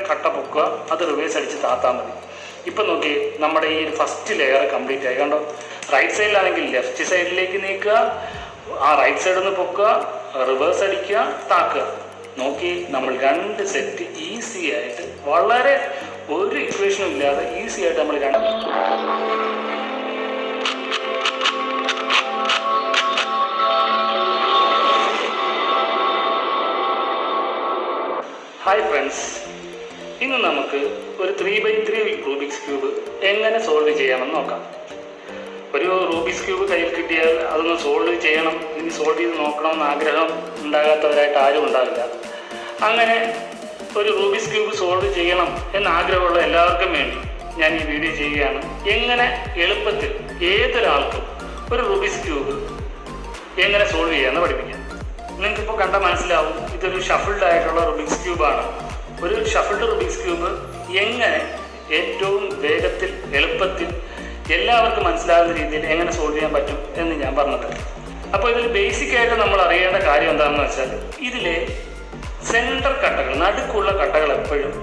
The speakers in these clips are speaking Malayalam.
കട്ട പൊക്കുക, അത് റിവേഴ്സ് അടിച്ച് താത്താൽ മതി. ഇപ്പം നോക്കി നമ്മുടെ ഈ ഫസ്റ്റ് ലെയർ കംപ്ലീറ്റ് ആയി. കണ്ടോ? റൈറ്റ് സൈഡിലാണെങ്കിൽ ലെഫ്റ്റ് സൈഡിലേക്ക് നീക്കുക, ആ റൈറ്റ് സൈഡിൽ നിന്ന് പൊക്കുക, റിവേഴ്സ് അടിക്കുക, താക്കുക. നോക്കി നമ്മൾ 2 സെറ്റ് ഈസി ആയിട്ട്, വളരെ ഒരു ഇക്വേഷനും ഇല്ലാതെ ഈസി ആയിട്ട് നമ്മൾ ഹായ് ഫ്രണ്ട്സ്, ഇന്ന് നമുക്ക് ഒരു 3x3 റൂബിക്സ് ക്യൂബ് എങ്ങനെ സോൾവ് ചെയ്യാമെന്ന് നോക്കാം. ഒരു റൂബിക്സ് ക്യൂബ് കയ്യിൽ കിട്ടിയാൽ അതൊന്ന് സോൾവ് ചെയ്യണം, ഇനി സോൾവ് ചെയ്ത് നോക്കണമെന്ന് ആഗ്രഹം ഉണ്ടാകാത്തവരായിട്ട് ആരും ഉണ്ടാവില്ല. അങ്ങനെ ഒരു റൂബിക്സ് ക്യൂബ് സോൾവ് ചെയ്യണം എന്നാഗ്രഹമുള്ള എല്ലാവർക്കും വേണ്ടി ഞാൻ ഈ വീഡിയോ ചെയ്യുകയാണ്. എങ്ങനെ എളുപ്പത്തിൽ ഏതൊരാൾക്കും ഒരു റൂബിക്സ് ക്യൂബ് എങ്ങനെ സോൾവ് ചെയ്യാമെന്ന് പഠിപ്പിക്കാം. നിങ്ങൾക്കിപ്പോൾ കണ്ടാൽ മനസ്സിലാവും, ഇതൊരു ഷഫിൾഡ് ആയിട്ടുള്ള റുബിക്സ് ക്യൂബാണ്. ഒരു ഷഫിൾഡ് റുബിക്സ് ക്യൂബ് എങ്ങനെ ഏറ്റവും വേഗത്തിൽ എളുപ്പത്തിൽ എല്ലാവർക്കും മനസ്സിലാകുന്ന രീതിയിൽ എങ്ങനെ സോൾവ് ചെയ്യാൻ പറ്റും എന്ന് ഞാൻ പറഞ്ഞത്. അപ്പോൾ ഇതിൽ ബേസിക്കായിട്ട് നമ്മൾ അറിയേണ്ട കാര്യം എന്താണെന്ന് വെച്ചാൽ, ഇതിലെ സെൻറ്റർ കട്ടകൾ, നടുക്കുള്ള കട്ടകൾ എപ്പോഴും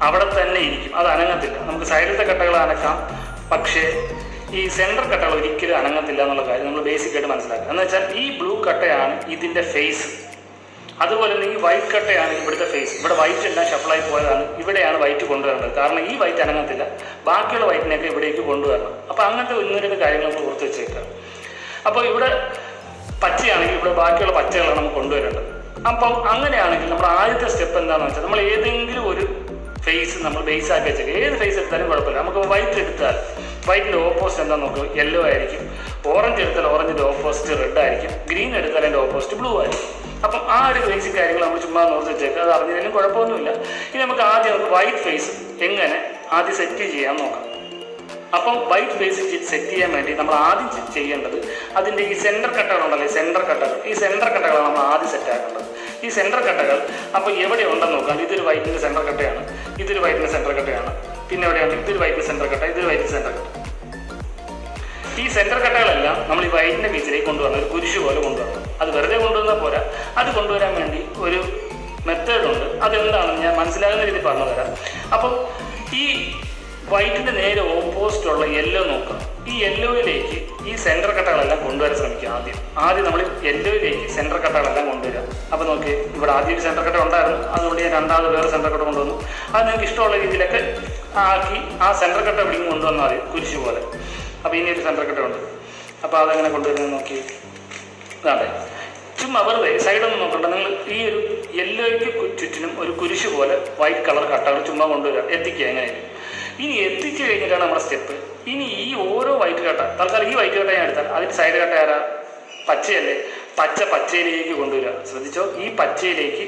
അവിടെ തന്നെ ഇരിക്കും, അത് അനങ്ങത്തില്ല. നമുക്ക് സൈഡിലത്തെ കട്ടകൾ അനക്കാം, പക്ഷേ ഈ സെൻറ്റർ കട്ടകൾ ഒരിക്കലും അനങ്ങത്തില്ല എന്നുള്ള കാര്യം നമ്മൾ ബേസിക്കായിട്ട് മനസ്സിലാക്കുക. എന്ന് വെച്ചാൽ ഈ ബ്ലൂ കട്ടയാണ് ഇതിൻ്റെ ഫേസ്, അതുപോലെ തന്നെ ഈ വൈറ്റ് കട്ടയാണ് ഇവിടുത്തെ ഫേസ്. ഇവിടെ വൈറ്റ് എല്ലാം ഷഫിളായി പോയതാണ്, ഇവിടെയാണ് വൈറ്റ് കൊണ്ടുവരേണ്ടത്. കാരണം ഈ വൈറ്റ് അനങ്ങത്തില്ല, ബാക്കിയുള്ള വൈറ്റിനെയൊക്കെ ഇവിടേക്ക് കൊണ്ടുവരണം. അപ്പോൾ അങ്ങനത്തെ 1-2 കാര്യങ്ങൾ നമ്മൾ ഓർത്ത് വെച്ചേക്കുക. അപ്പോൾ ഇവിടെ പച്ചയാണെങ്കിൽ ഇവിടെ ബാക്കിയുള്ള പച്ചകളാണ് നമുക്ക് കൊണ്ടുവരേണ്ടത്. അപ്പം അങ്ങനെയാണെങ്കിൽ നമ്മുടെ ആദ്യത്തെ സ്റ്റെപ്പ് എന്താണെന്ന് വെച്ചാൽ, നമ്മൾ ഏതെങ്കിലും ഒരു ഫേസ് നമ്മൾ ബേസ് ആക്കി വെച്ചേക്കുക. ഏത് ഫേസ് എടുത്താലും കുഴപ്പമില്ല. നമുക്ക് വൈറ്റ് എടുത്താൽ വൈറ്റിൻ്റെ ഓപ്പോസിറ്റ് എന്താണെന്ന് നോക്കുക, യെല്ലോ ആയിരിക്കും. ഓറഞ്ച് എടുത്താൽ ഓറഞ്ചിൻ്റെ ഓപ്പോസിറ്റ് റെഡ് ആയിരിക്കും. ഗ്രീൻ എടുത്താൽ അതിൻ്റെ ഓപ്പോസിറ്റ് ബ്ലൂ ആയിരിക്കും. അപ്പം ആ ഒരു ബേസിക് കാര്യങ്ങൾ നമ്മൾ ചുമ്മാ നോർത്ത് വെച്ചേക്കുക, അത് അറിഞ്ഞതിനും കുഴപ്പമൊന്നുമില്ല. ഇനി നമുക്ക് വൈറ്റ് ഫേസ് എങ്ങനെ ആദ്യം സെറ്റ് ചെയ്യാൻ നോക്കാം. അപ്പം വൈറ്റ് ഫേസ് സെറ്റ് ചെയ്യാൻ വേണ്ടി നമ്മൾ ആദ്യം ചെയ്യേണ്ടത്, അതിൻ്റെ ഈ സെൻറ്റർ കട്ടകളുണ്ടല്ലോ, സെൻറ്റർ കട്ടകൾ, ഈ സെൻറ്റർ കട്ടകളാണ് നമ്മൾ ആദ്യം സെറ്റ് ആക്കേണ്ടത്. ഈ സെൻറ്റർ കട്ടകൾ അപ്പോൾ എവിടെ ഉണ്ടെന്ന് നോക്കാം. ഇതൊരു വൈറ്റിൻ്റെ സെൻറ്റർ കട്ടയാണ്, ഇതൊരു വൈറ്റിൻ്റെ സെൻറ്റർ കട്ടയാണ്, പിന്നെ എവിടെയാണ് ഇതൊരു വൈറ്റിൻ്റെ സെൻറ്റർ കട്ട, ഇതൊരു വൈറ്റിൻ്റെ സെൻറ്റർ കട്ട. ഈ സെൻറ്റർ കട്ടകളെല്ലാം നമ്മൾ ഈ വൈറ്റിൻ്റെ ബീച്ചിലേക്ക് കൊണ്ടുവരണം, ഒരു കുരിശ് പോലെ കൊണ്ടുവരണം. അത് വെറുതെ കൊണ്ടുവന്നാൽ പോരാ, അത് കൊണ്ടുവരാൻ വേണ്ടി ഒരു മെത്തേഡുണ്ട്. അതെന്താണെന്ന് ഞാൻ മനസ്സിലാകുന്ന രീതിയിൽ പറഞ്ഞു തരാം. അപ്പം ഈ വൈറ്റിൻ്റെ നേരെ ഓപ്പോസിറ്റുള്ള യെല്ലോ നോക്കുക. ഈ യെല്ലോയിലേക്ക് ഈ സെൻറ്റർ കട്ടകളെല്ലാം കൊണ്ടുവരാൻ ശ്രമിക്കുക. ആദ്യം നമ്മൾ യെല്ലോയിലേക്ക് സെൻറ്റർ കട്ടകളെല്ലാം കൊണ്ടുവരിക. അപ്പോൾ നോക്കി, ഇവിടെ ആദ്യം ഒരു സെൻറ്റർ കട്ട ഉണ്ടായിരുന്നു, അതുകൊണ്ട് ഞാൻ രണ്ടാമത് വേറെ സെൻറ്റർ കട്ട കൊണ്ടുവന്നു. അത് നിങ്ങൾക്ക് ഇഷ്ടമുള്ള രീതിയിലൊക്കെ ആക്കി ആ സെൻറ്റർ കട്ട ഇവിടേക്ക് കൊണ്ടുവന്നാൽ മതി, കുരിശ് പോലെ. അപ്പോൾ ഇനി ഒരു സെൻറ്റർ കട്ട ഉണ്ട്, അപ്പോൾ അതെങ്ങനെ കൊണ്ടുവരുന്നത് നോക്കി. അതെ, ചുമ്മാ വെറുതെ സൈഡൊന്നും നോക്കണ്ട, നിങ്ങൾ ഈ ഒരു യെല്ലോയ്ക്ക് ചുറ്റിനും ഒരു കുരിശ് പോലെ വൈറ്റ് കളർ കട്ടകൾ ചുമ്മാ കൊണ്ടുവരിക, എത്തിക്കുക എങ്ങനെയായാലും. ഇനി എത്തിച്ചു കഴിഞ്ഞിട്ടാണ് നമ്മുടെ സ്റ്റെപ്പ്. ഇനി ഈ ഓരോ വൈറ്റ് കട്ട, തൽക്കാലം ഈ വൈറ്റ് കട്ട ഞാൻ എടുത്താൽ അതിൻ്റെ സൈഡ് കട്ട ആരാ? പച്ചയല്ലേ? പച്ചയിലേക്ക് കൊണ്ടുവരിക. ശ്രദ്ധിച്ചോ, ഈ പച്ചയിലേക്ക്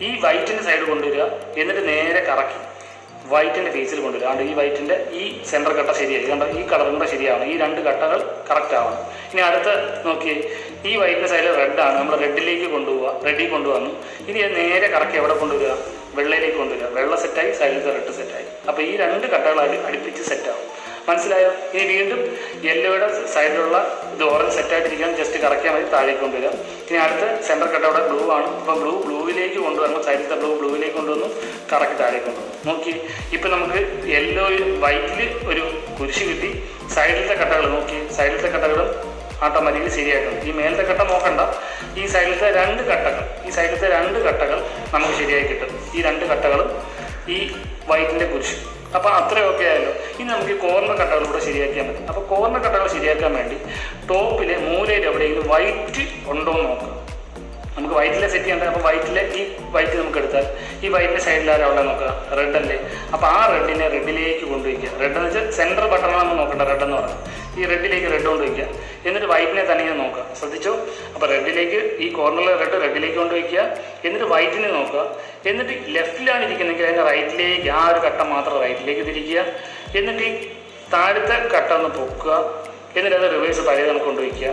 ഈ വൈറ്റിൻ്റെ സൈഡ് കൊണ്ടുവരിക, എന്നിട്ട് നേരെ കറക്കി വൈറ്റിൻ്റെ ഫേസിൽ കൊണ്ടുവരിക. അതുകൊണ്ട് ഈ വൈറ്റിൻ്റെ ഈ സെൻറ്റർ കട്ട ശരിയായി, കണ്ടോ? ഈ കളറും കൂടെ ശരിയാവണം, ഈ 2 കട്ടകൾ കറക്റ്റ് ആവണം. ഇനി അടുത്ത നോക്കിയേ, ഈ വൈറ്റിൻ്റെ സൈഡിൽ റെഡാണ്, നമ്മൾ റെഡിലേക്ക് കൊണ്ടുവന്നു. ഇനി നേരെ കറക്കി എവിടെ കൊണ്ടുവരിക? വെള്ളയിലേക്ക് കൊണ്ടുവരിക. വെള്ള സെറ്റായി, സൈഡിലത്തെ റെഡ് സെറ്റായി. അപ്പോൾ ഈ 2 കട്ടകൾ അടുപ്പിച്ച് സെറ്റാവും. മനസ്സിലായോ? ഇനി വീണ്ടും യെല്ലോയുടെ സൈഡിലുള്ള ഇത് ഓറഞ്ച് സെറ്റായിട്ടിരിക്കാൻ ജസ്റ്റ് കറക്കിയാൽ മതി, താഴേക്ക് കൊണ്ടുവരിക. ഇനി അടുത്ത സെൻറ്റർ കട്ട അവിടെ ബ്ലൂ ആണ്, അപ്പോൾ ബ്ലൂവിലേക്ക് കൊണ്ടുവരണം. സൈഡിലത്തെ ബ്ലൂവിലേക്ക് കൊണ്ടുവന്നു, കറക്കി താഴേക്ക് കൊണ്ടുവന്നു. നോക്കി, ഇപ്പം നമുക്ക് വൈറ്റിൽ ഒരു കുരിശ് കിട്ടി. സൈഡിലത്തെ കട്ടകൾ നോക്കി, സൈഡിലത്തെ കട്ടകളും ഓട്ടോമാറ്റിക്കലി ശരിയായിട്ടുണ്ട്. ഈ മേലത്തെ കട്ട നോക്കണ്ട, ഈ സൈഡിലത്തെ 2 കട്ടകൾ നമുക്ക് ശരിയായി കിട്ടും. ഈ 2 കട്ടകളും ഈ വൈറ്റിൻ്റെ കുരിശ്. അപ്പോൾ അത്രയൊക്കെ ആയല്ലോ. ഇനി നമുക്ക് ഈ കോർണർ കട്ടകൾ കൂടെ ശരിയാക്കിയാൽ മതി. അപ്പോൾ കോർണർ കട്ടകൾ ശരിയാക്കാൻ വേണ്ടി ടോപ്പിലെ മൂലയിൽ എവിടെയെങ്കിലും വൈറ്റ് ഉണ്ടോ എന്ന് നോക്കാം. നമുക്ക് വൈറ്റിലെ സെറ്റ് ചെയ്യേണ്ടത്. അപ്പോൾ ഈ വൈറ്റ് നമുക്ക് എടുത്താൽ ഈ വൈറ്റിൻ്റെ സൈഡിലാരും അവിടെ നോക്കുക, റെഡ് അല്ലേ? അപ്പോൾ ആ റെഡിനെ റെഡിലേക്ക് കൊണ്ടുവയ്ക്കുക. റെഡ് എന്ന് വെച്ചാൽ സെൻറ്റർ ബട്ടണാണ് നമ്മൾ നോക്കേണ്ട, റെഡ് എന്ന് പറഞ്ഞാൽ ഈ റെഡിലേക്ക് റെഡ് കൊണ്ടുവയ്ക്കുക. എന്നിട്ട് വൈറ്റിനെ തനിയെ നോക്കുക. ശ്രദ്ധിച്ചോ, അപ്പോൾ റെഡിലേക്ക് ഈ കോർണറിലെ റെഡിലേക്ക് കൊണ്ടുവയ്ക്കുക. എന്നിട്ട് വൈറ്റിനെ നോക്കുക. എന്നിട്ട് ലെഫ്റ്റിലാണ് ഇരിക്കുന്നതെങ്കിൽ അതിൻ്റെ റൈറ്റിലേക്ക് ആ ഒരു കട്ട മാത്രം റൈറ്റിലേക്ക് തിരിക്കുക. എന്നിട്ട് ഈ താഴത്തെ കട്ട ഒന്ന് പൊക്കുക. എന്നിട്ട് അത് റിവേഴ്സ് പഴയ നമുക്ക് കൊണ്ടുവയ്ക്കുക.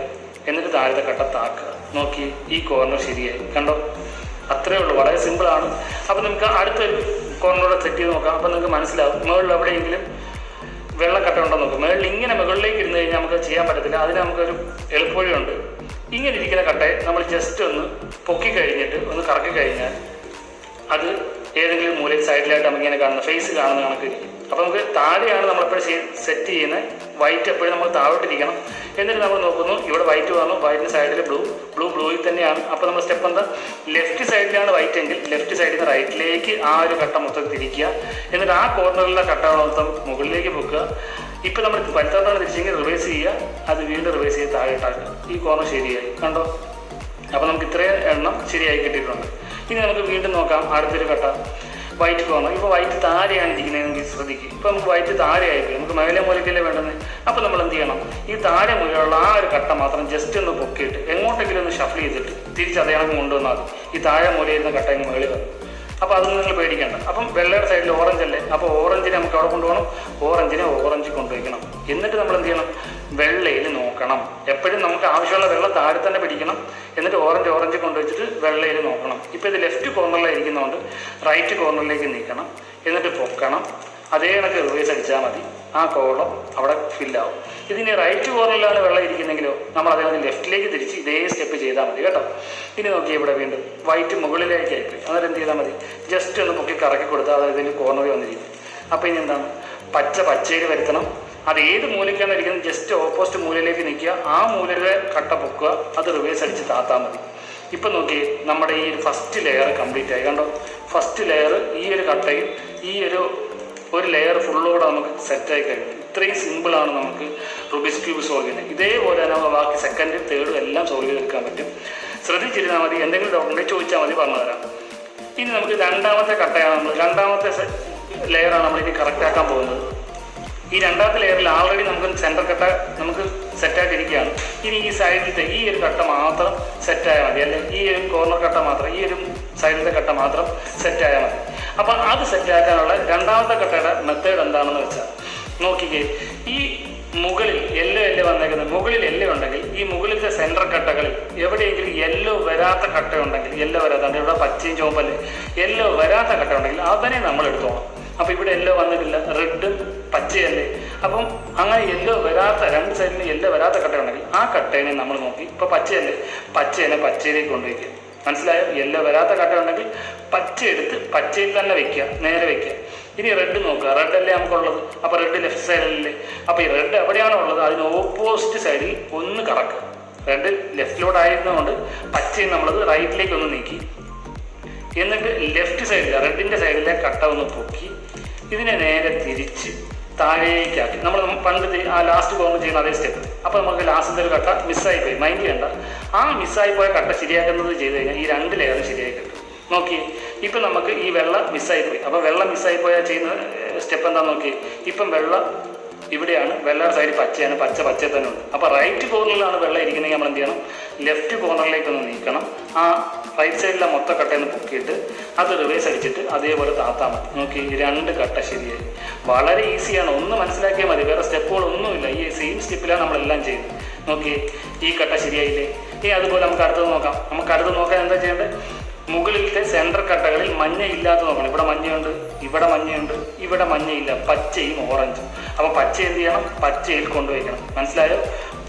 എന്നിട്ട് താഴത്തെ കട്ട താക്കുക. നോക്കി, ഈ കോർണർ ശരിയായി, കണ്ടോ? അത്രയേ ഉള്ളൂ, വളരെ സിമ്പിളാണ്. അപ്പോൾ നമുക്ക് അടുത്തൊരു കോർണറോടെ സെറ്റ് ചെയ്ത് നോക്കാം. അപ്പോൾ നിങ്ങൾക്ക് മനസ്സിലാവും. മുകളിൽ എവിടെയെങ്കിലും വെള്ളക്കട്ട ഉണ്ടോ നോക്കും. ഇങ്ങനെ മുകളിലേക്ക് ഇരുന്ന് കഴിഞ്ഞാൽ നമുക്ക് ചെയ്യാൻ പറ്റത്തില്ല. അതിന് നമുക്കൊരു അത് ഏതെങ്കിലും മൂലയിൽ സൈഡിലായിട്ട് നമുക്ക് ഇങ്ങനെ കാണുന്ന ഫേസ് കാണുന്ന കണക്കിരിക്കും. അപ്പോൾ നമുക്ക് താഴെയാണ് നമ്മളെപ്പോഴും സെറ്റ് ചെയ്യുന്നത്. വൈറ്റ് എപ്പോഴും നമ്മൾ താഴോട്ടിരിക്കണം. എന്നിട്ട് നമ്മൾ നോക്കുന്നു, ഇവിടെ വൈറ്റ് വന്നു, വൈറ്റിൻ്റെ സൈഡിൽ ബ്ലൂയിൽ തന്നെയാണ്. അപ്പോൾ നമ്മൾ സ്റ്റെപ്പ് എന്താ, ലെഫ്റ്റ് സൈഡിലാണ് വൈറ്റ് എങ്കിൽ ലെഫ്റ്റ് സൈഡിൽ നിന്ന് റൈറ്റിലേക്ക് ആ ഒരു കട്ട മൊത്തം തിരിക്കുക. എന്നിട്ട് ആ കോർണറിലെ കട്ടകൾ മൊത്തം മുകളിലേക്ക് പൊക്കുക. ഇപ്പം നമ്മൾ വലുത്തോട്ടാണ് തിരിച്ചെങ്കിൽ റിവേഴ്സ് ചെയ്യുക, അത് വീണ്ടും റിവേഴ്സ് ചെയ്ത് താഴെ ഇട്ടാക്കുക. ഈ കോർണർ ശരിയായി, കണ്ടോ? അപ്പോൾ നമുക്ക് ഇത്രയും എണ്ണം ശരിയായി കിട്ടിയിട്ടുണ്ട്. ഇനി നമുക്ക് വീണ്ടും നോക്കാം അടുത്തൊരു കട്ട വൈറ്റ് കോർണർ. ഇപ്പോൾ വൈറ്റ് താഴെയാണ് ഇരിക്കുന്നതെങ്കിൽ ശ്രദ്ധിക്കുക. ഇപ്പോൾ നമുക്ക് വൈറ്റ് താഴെ ആയിപ്പോയി, നമുക്ക് മേലെ മൂലയ്ക്കല്ലേ വേണ്ടത്. അപ്പോൾ നമ്മൾ എന്ത് ചെയ്യണം, ഈ താഴെ മൂലയുള്ള ആ ഒരു കട്ട മാത്രം ജസ്റ്റ് ഒന്ന് പൊക്കിയിട്ട് എങ്ങോട്ടെങ്കിലും ഒന്ന് ഷഫിൾ ചെയ്തിട്ട് തിരിച്ച് അതേ കണക്ക് കൊണ്ടുവന്നാൽ മതി. ഈ താഴെ മൂലയിരുന്ന കട്ട അങ്ങ് മുകളിൽ വന്നു. അപ്പോൾ അതൊന്നും നിങ്ങൾ പേടിക്കേണ്ട. അപ്പം വെള്ളയുടെ സൈഡിൽ ഓറഞ്ച് അല്ലേ, അപ്പോൾ ഓറഞ്ചിനെ നമുക്ക് അവിടെ കൊണ്ടുപോകണം, ഓറഞ്ചിനെ ഓറഞ്ച് കൊണ്ടുവയ്ക്കണം. എന്നിട്ട് നമ്മൾ എന്ത് ചെയ്യണം, വെള്ളയിൽ നോക്കണം. എപ്പോഴും നമുക്ക് ആവശ്യമുള്ള വെള്ളം താഴെ തന്നെ പിടിക്കണം. എന്നിട്ട് ഓറഞ്ച് കൊണ്ടുവച്ചിട്ട് വെള്ളയിൽ നോക്കണം. ഇപ്പോൾ ഇത് ലെഫ്റ്റ് കോർണറിലായിരിക്കുന്നതുകൊണ്ട് റൈറ്റ് കോർണറിലേക്ക് നീക്കണം. എന്നിട്ട് പൊക്കണം. അതേ കണക്ക് റിവേഴ്സ് അടിച്ചാൽ മതി, ആ കോളം അവിടെ ഫില്ലാവും. ഇതിന് റൈറ്റ് കോർണറിലാണ് വെള്ളം ഇരിക്കുന്നെങ്കിലോ നമ്മൾ അതേപോലെ ലെഫ്റ്റിലേക്ക് തിരിച്ച് ഇതേ സ്റ്റെപ്പ് ചെയ്താൽ മതി കേട്ടോ. ഇനി നോക്കി ഇവിടെ വീണ്ടും വൈറ്റ് മുകളിലേക്ക് ആയിപ്പോയി. അന്നേരം എന്ത് ചെയ്താൽ മതി, ജസ്റ്റ് ഒന്ന് പൊക്കി കറക്കി കൊടുത്താൽ അതായത് ഇതിൽ കോർണറിൽ വന്നിരിക്കും. അപ്പോൾ ഇനി എന്താണ്, പച്ചയിൽ വരുത്തണം. അത് ഏത് മൂലയ്ക്കാണ് ഇരിക്കുന്നത് ജസ്റ്റ് ഓപ്പോസിറ്റ് മൂലയിലേക്ക് നിൽക്കുക. ആ മൂലയുടെ കട്ട പൊക്കുക, അത് റിവേഴ്സ് അടിച്ച് താത്താൽ മതി. ഇപ്പം നോക്കി നമ്മുടെ ഈ ഫസ്റ്റ് ലെയർ കംപ്ലീറ്റ് ആയി, കണ്ടോ? ഫസ്റ്റ് ലെയർ ഈ ഒരു കട്ടയും ഈ ഒരു ലെയർ ഫുള്ളോടെ നമുക്ക് സെറ്റായി കഴിഞ്ഞു. ഇത്രയും സിമ്പിളാണ് നമുക്ക് റുബിക്സ് ക്യൂബ് സോൾവ് ചെയ്യുന്നത്. ഇതേപോലെ തന്നെ നമുക്ക് ബാക്കി സെക്കൻഡും തേർഡും എല്ലാം സോൾവ് ചെയ്തെടുക്കാൻ പറ്റും. ശ്രദ്ധിച്ചിരുന്നാൽ മതി. എന്തെങ്കിലും ഡൗട്ട് ഉണ്ടെങ്കിൽ ചോദിച്ചാൽ മതി, പറഞ്ഞു തരാം. ഇനി നമുക്ക് രണ്ടാമത്തെ കട്ടയാണ് രണ്ടാമത്തെ ലെയറാണ് നമ്മളിനി കറക്റ്റാക്കാൻ പോകുന്നത്. ഈ രണ്ടാമത്തെ ലെയറിൽ ആൾറെഡി നമുക്ക് സെൻറ്റർ കട്ട നമുക്ക് സെറ്റായിട്ടിരിക്കുകയാണ്. ഇനി ഈ സൈഡിലത്തെ ഈ ഒരു കട്ട മാത്രം സെറ്റായാൽ മതി, അല്ലെ ഈ ഒരു കോർണർ കട്ട മാത്രം, ഈ ഒരു സൈഡിലത്തെ കട്ട മാത്രം സെറ്റായാൽ മതി. അപ്പം അത് സെറ്റാക്കാനുള്ള രണ്ടാമത്തെ കട്ടയുടെ മെത്തേഡ് എന്താണെന്ന് വെച്ചാൽ നോക്കിക്കേ, ഈ മുകളിൽ യെല്ലോ വന്നേക്കുന്നത്, മുകളിൽ യെല്ലോ ഉണ്ടെങ്കിൽ ഈ മുകളിലത്തെ സെൻറ്റർ കട്ടകളിൽ എവിടെയെങ്കിലും യെല്ലോ വരാത്ത കട്ട ഉണ്ടെങ്കിൽ, യെല്ലോ വരാത്ത ഇവിടെ പച്ചയും ചുവപ്പല്ലേ, യെല്ലോ വരാത്ത കട്ട ഉണ്ടെങ്കിൽ അതിനെ നമ്മൾ എടുത്തോണം. അപ്പോൾ ഇവിടെ യെല്ലോ വന്നിട്ടില്ല, റെഡ് പച്ചയല്ലേ. അപ്പം അങ്ങനെ യെല്ലോ വരാത്ത രണ്ട് സൈഡിൽ യെല്ലോ വരാത്ത കട്ട ഉണ്ടെങ്കിൽ ആ കട്ടേനെ നമ്മൾ നോക്കി, ഇപ്പോൾ പച്ചയല്ലേ, പച്ചയിലേക്ക് കൊണ്ടുവയ്ക്കുക. മനസ്സിലായോ? യെല്ലോ വരാത്ത കട്ട ഉണ്ടെങ്കിൽ പച്ച എടുത്ത് പച്ചയിൽ തന്നെ വെക്കുക, നേരെ വെക്കുക. ഇനി റെഡ് നോക്കുക, റെഡല്ലേ നമുക്കുള്ളത്. അപ്പോൾ റെഡ് ലെഫ്റ്റ് സൈഡിലല്ലേ. അപ്പോൾ ഈ റെഡ് എവിടെയാണോ ഉള്ളത് അതിന് ഓപ്പോസിറ്റ് സൈഡിൽ ഒന്ന് കറക്കുക. റെഡ് ലെഫ്റ്റിലോട്ടായിരുന്നതുകൊണ്ട് പച്ചയും നമ്മളത് റൈറ്റിലേക്ക് ഒന്ന് നീക്കി. എന്നിട്ട് ലെഫ്റ്റ് സൈഡിൽ റെഡിൻ്റെ സൈഡിലെ കട്ട ഒന്ന് പൊക്കി ഇതിനെ നേരെ തിരിച്ച് താഴേക്കാക്കി. നമ്മൾ പണ്ട് ആ ലാസ്റ്റ് കോർണർ ചെയ്യുന്ന അതേ സ്റ്റെപ്പ്. അപ്പോൾ നമുക്ക് ലാസ്റ്റത്തെ ഒരു കട്ട മിസ്സായിപ്പോയി, മൈൻഡ് ചെയ്യേണ്ട. ആ മിസ്സായിപ്പോയ കട്ട ശരിയാക്കുന്നത് ചെയ്ത് കഴിഞ്ഞാൽ ഈ രണ്ട് ലെയറും ശരിയായി കിട്ടും. നോക്കി, ഇപ്പം നമുക്ക് ഈ വെള്ളം മിസ്സായിപ്പോയി. അപ്പോൾ വെള്ളം മിസ്സായിപ്പോയാൽ ചെയ്യുന്ന സ്റ്റെപ്പ് എന്താണെന്ന് നോക്കി. ഇപ്പം വെള്ളം ഇവിടെയാണ്, വെള്ളയുടെ സൈഡിൽ പച്ചയാണ്, പച്ച തന്നെ ഉണ്ട്. അപ്പോൾ റൈറ്റ് കോർണറിലാണ് വെള്ളം ഇരിക്കുന്നതെങ്കിൽ നമ്മൾ എന്ത് ചെയ്യണം, ലെഫ്റ്റ് കോർണറിലേക്കൊന്ന് നീക്കണം. ആ റൈറ്റ് സൈഡിലെ മൊത്തം കട്ടയിൽ നിന്ന് പൊക്കിയിട്ട് അത് റിവേഴ്സ് അടിച്ചിട്ട് അതേപോലെ താത്താൽ മതി. നോക്കി, രണ്ട് കട്ട ശരിയായി. വളരെ ഈസിയാണ്, ഒന്ന് മനസ്സിലാക്കിയാൽ മതി, വേറെ സ്റ്റെപ്പുകളൊന്നുമില്ല. ഈ സെയിം സ്റ്റെപ്പിലാണ് നമ്മളെല്ലാം ചെയ്യുന്നത്. നോക്കി, ഈ കട്ട ശരിയായില്ലേ. ഇനി അതുപോലെ നമുക്ക് അടുത്തത് നോക്കാം. നമുക്ക് അടുത്ത് നോക്കാൻ എന്താ ചെയ്യേണ്ടത്, മുകളിലത്തെ സെൻറ്റർ കട്ടകളിൽ മഞ്ഞ ഇല്ലാത്ത നോക്കണം. ഇവിടെ മഞ്ഞയുണ്ട്, ഇവിടെ മഞ്ഞയുണ്ട്, ഇവിടെ മഞ്ഞയില്ല, പച്ചയും ഓറഞ്ചും. അപ്പോൾ പച്ച എന്ത് ചെയ്യണം, പച്ചയിൽ കൊണ്ടുവയ്ക്കണം. മനസ്സിലായോ?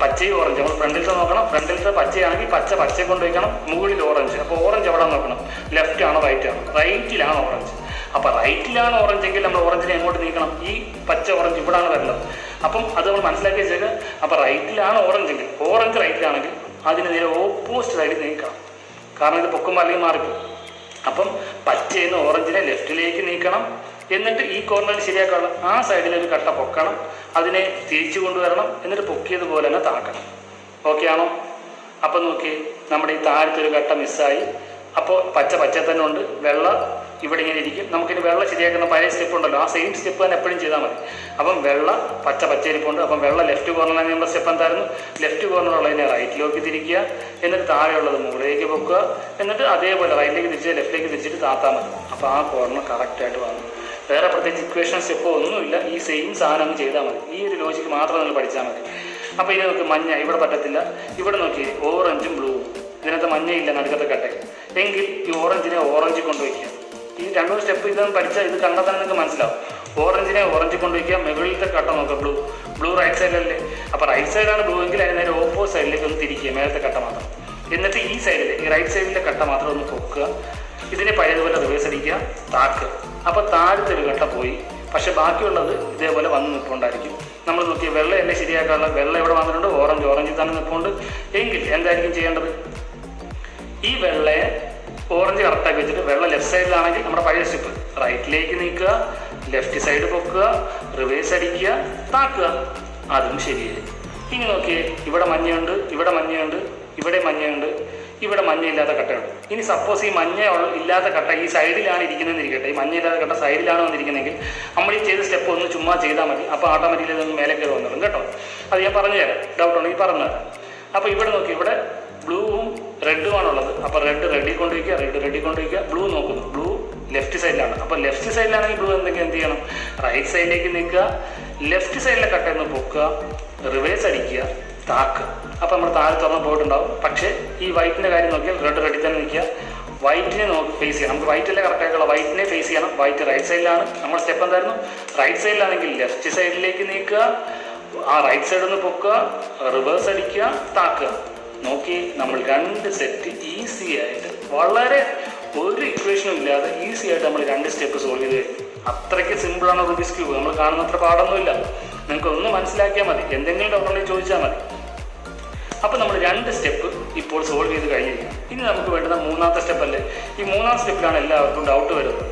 പച്ചയും ഓറഞ്ച് നമ്മൾ ഫ്രണ്ടിലത്തെ നോക്കണം. ഫ്രണ്ടിലത്തെ പച്ചയാണെങ്കിൽ പച്ചയെ കൊണ്ടുവയ്ക്കണം, മുകളിൽ ഓറഞ്ച്. അപ്പോൾ ഓറഞ്ച് എവിടെ നോക്കണം, ലെഫ്റ്റ് ആണോ റൈറ്റ് ആണോ? റൈറ്റിലാണ് ഓറഞ്ച്. അപ്പോൾ റൈറ്റിലാണ് ഓറഞ്ച് എങ്കിൽ നമ്മൾ ഓറഞ്ചിനെ എങ്ങോട്ട് നീക്കണം, ഈ പച്ച ഓറഞ്ച് ഇവിടാണ് വരുന്നത്. അപ്പം അത് നമ്മൾ മനസ്സിലാക്കി വെച്ചാൽ, അപ്പോൾ റൈറ്റിലാണ് ഓറഞ്ച് എങ്കിൽ, ഓറഞ്ച് റൈറ്റിലാണെങ്കിൽ അതിന് നേരെ ഓപ്പോസിറ്റ് സൈഡിൽ നീക്കണം. കാരണം ഇത് പൊക്കുമ്പോൾ അല്ലെങ്കിൽ മാറിപ്പോകും. അപ്പം പച്ചയെന്ന് ഓറഞ്ചിനെ ലെഫ്റ്റിലേക്ക് നീക്കണം. എന്നിട്ട് ഈ കോർണറിൽ ശരിയാക്കാനുള്ള ആ സൈഡിലൊരു കട്ട പൊക്കണം, അതിനെ തിരിച്ചു കൊണ്ടുവരണം. എന്നിട്ട് പൊക്കിയതുപോലെ തന്നെ താക്കണം. ഓക്കെ ആണോ? അപ്പം നോക്കി, നമ്മുടെ ഈ താഴത്തൊരു കട്ട മിസ്സായി. അപ്പോൾ പച്ച തന്നെ ഉണ്ട്, വെള്ള ഇവിടെ ഇങ്ങനെ ഇരിക്കും. നമുക്കിനി വെള്ളം ശരിയാക്കുന്ന പഴയ സ്റ്റെപ്പ് ഉണ്ടല്ലോ, ആ സെയിം സ്റ്റെപ്പ് തന്നെ എപ്പോഴും ചെയ്താൽ മതി. അപ്പം വെള്ള പച്ചയിരിപ്പുണ്ട്. അപ്പം വെള്ള ലെഫ്റ്റ് കോർണറിൽ നമ്മുടെ സ്റ്റെപ്പ് എന്തായിരുന്നു, ലെഫ്റ്റ് കോർണറുള്ളതിനെ റൈറ്റിലേക്ക് തിരിക്കുക. എന്നിട്ട് താഴെയുള്ളത് മുകളിലേക്ക് പൊക്കുക. എന്നിട്ട് അതേപോലെ റൈറ്റിലേക്ക് തിരിച്ച് ലെഫ്റ്റിലേക്ക് തിരിച്ചിട്ട് താത്താൽ മതി. അപ്പോൾ ആ കോർണർ കറക്റ്റായിട്ട് വന്നു. വേറെ പ്രത്യേകിച്ച് ഇക്വേഷൻ സ്റ്റെപ്പോ ഒന്നുമില്ല, ഈ സെയിം സാധനം അങ്ങ് ചെയ്താൽ മതി. ഈ ഒരു ലോജിക്ക് മാത്രം നിങ്ങൾ പഠിച്ചാൽ മതി. അപ്പോൾ ഇത് നോക്കി, മഞ്ഞ ഇവിടെ പറ്റത്തില്ല. ഇവിടെ നോക്കി, ഓറഞ്ചും ബ്ലൂവും. ഇതിനകത്ത് മഞ്ഞയില്ല നടുക്കത്തെ കട്ടയിൽ. എങ്കിൽ ഈ ഓറഞ്ചിനെ ഓറഞ്ച് കൊണ്ടുവയ്ക്കുക. ഈ രണ്ടു സ്റ്റെപ്പ് ഇതൊന്നും പഠിച്ചാൽ ഇത് കണ്ടാൽ തന്നെ നിങ്ങൾക്ക് മനസ്സിലാവും. ഓറഞ്ചിനെ ഓറഞ്ച് കൊണ്ടുവയ്ക്കുക. മുകളിലത്തെ കട്ട നോക്കുക, ബ്ലൂ റൈറ്റ് സൈഡിലല്ലേ. അപ്പോൾ റൈറ്റ് സൈഡാണ് ബ്ലൂ എങ്കിൽ അതിന് നേരെ ഓപ്പോസിറ്റ് സൈഡിലേക്ക് ഒന്ന് തിരിക്കുക, മേലത്തെ കട്ട മാത്രം. എന്നിട്ട് ഈ സൈഡിൽ, ഈ റൈറ്റ് സൈഡിലെ കട്ട മാത്രം ഒന്ന് പൊക്കുക. ഇതിനെ പഴയതുപോലെ റിവേഴ്സ് അടിക്കുക, താക്ക്. അപ്പോൾ താഴത്തെ ഒരു കട്ട പോയി, പക്ഷെ ബാക്കിയുള്ളത് ഇതേപോലെ വന്ന് നിൽപ്പുണ്ടായിരിക്കും. നമ്മൾ നോക്കി വെള്ളയല്ലേ ശരിയാക്കാനുള്ള, വെള്ളം ഇവിടെ വന്നിട്ടുണ്ട്, ഓറഞ്ചിൽ തന്നെ നിൽപ്പുണ്ട്. എങ്കിൽ എന്തായിരിക്കും ചെയ്യേണ്ടത്? ഈ വെള്ളയെ ഓറഞ്ച് കറക്റ്റാക്കി വെച്ചിട്ട് വെള്ളം ലെഫ്റ്റ് സൈഡിലാണെങ്കിൽ നമ്മുടെ പഴയ സ്റ്റെപ്പ് റൈറ്റിലേക്ക് നീക്കുക, ലെഫ്റ്റ് സൈഡ് പൊക്കുക, റിവേഴ്സ് അടിക്കുക, താക്കുക. അതും ശരിയായി. ഇനി നോക്കിയേ, ഇവിടെ മഞ്ഞയുണ്ട്, ഇവിടെ മഞ്ഞയുണ്ട്, ഇവിടെ മഞ്ഞയുണ്ട്, ഇവിടെ മഞ്ഞയില്ലാത്ത കട്ടയുണ്ട്. ഇനി സപ്പോസ് ഈ മഞ്ഞ ഇല്ലാത്ത കട്ട ഈ സൈഡിലാണ് ഇരിക്കുന്നതെന്ന് ഇരിക്കട്ടെ, ഈ മഞ്ഞയില്ലാത്ത കട്ട സൈഡിലാണ് വന്നിരിക്കുന്നതെങ്കിൽ നമ്മൾ ഈ ചെയ്ത സ്റ്റെപ്പ് ഒന്ന് ചുമ്മാ ചെയ്താൽ മതി. അപ്പോൾ ഓട്ടോമാറ്റിക്കലി നിന്ന് മേലെ കയറി വന്നിടും കേട്ടോ. അത് ഞാൻ പറഞ്ഞു തരാം, ഡൗട്ട് ഉണ്ടെങ്കിൽ പറഞ്ഞു തരാം. അപ്പോൾ ഇവിടെ നോക്കി, ഇവിടെ ബ്ലൂവും റെഡുമാണുള്ളത്. അപ്പോൾ റെഡിൽ കൊണ്ടുവയ്ക്കുക, റെഡിൽ കൊണ്ടുവയ്ക്കുക. ബ്ലൂ നോക്കുന്നു, ബ്ലൂ ലെഫ്റ്റ് സൈഡിലാണ്. അപ്പോൾ ലെഫ്റ്റ് സൈഡിലാണെങ്കിൽ ബ്ലൂ എന്ത് ചെയ്യണം? റൈറ്റ് സൈഡിലേക്ക് നിൽക്കുക, ലെഫ്റ്റ് സൈഡിലെ കട്ടയിൽ പൊക്കുക, റിവേഴ്സ് അടിക്കുക, താക്ക്. അപ്പോൾ നമ്മൾ താഴെ തുറന്ന് പോയിട്ടുണ്ടാവും. പക്ഷേ ഈ വൈറ്റിൻ്റെ കാര്യം നോക്കിയാൽ റെഡിൽ തന്നെ നിൽക്കുക, വൈറ്റിനെ ഫേസ് ചെയ്യണം. നമുക്ക് വൈറ്റല്ലേ കറക്റ്റായിട്ടുള്ള, വൈറ്റിനെ ഫേസ് ചെയ്യണം. വൈറ്റ് റൈറ്റ് സൈഡിലാണ്. നമ്മുടെ സ്റ്റെപ്പ് എന്തായിരുന്നു? റൈറ്റ് സൈഡിലാണെങ്കിൽ ലെഫ്റ്റ് സൈഡിലേക്ക് നീക്കുക, ആ റൈറ്റ് സൈഡിൽ നിന്ന് പൊക്കുക, റിവേഴ്സ് അടിക്കുക, താക്കുക. നോക്കി, നമ്മൾ 2 സെറ്റ് ഈസി ആയിട്ട്, വളരെ ഒരു ഇക്വേഷനും ഇല്ലാതെ ഈസി ആയിട്ട് നമ്മൾ 2 സ്റ്റെപ്പ് സോൾവ് ചെയ്ത് കഴിഞ്ഞു. അത്രയ്ക്ക് സിമ്പിളാണ് റൂബിക്സ് ക്യൂബ്. നമ്മൾ കാണുന്നത്ര പാടൊന്നുമില്ല. നിങ്ങൾക്ക് ഒന്ന് മനസ്സിലാക്കിയാൽ മതി, എന്തെങ്കിലും ഡൗട്ട് ഉണ്ടെങ്കിൽ ചോദിച്ചാൽ മതി. അപ്പോൾ നമ്മൾ 2 സ്റ്റെപ്പ് ഇപ്പോൾ സോൾവ് ചെയ്ത് കഴിഞ്ഞിരിക്കും. ഇനി നമുക്ക് വേണ്ടുന്ന 3ാമത്തെ സ്റ്റെപ്പല്ലേ. ഈ 3ാം സ്റ്റെപ്പിലാണ് എല്ലാവർക്കും ഡൗട്ട് വരുന്നത്.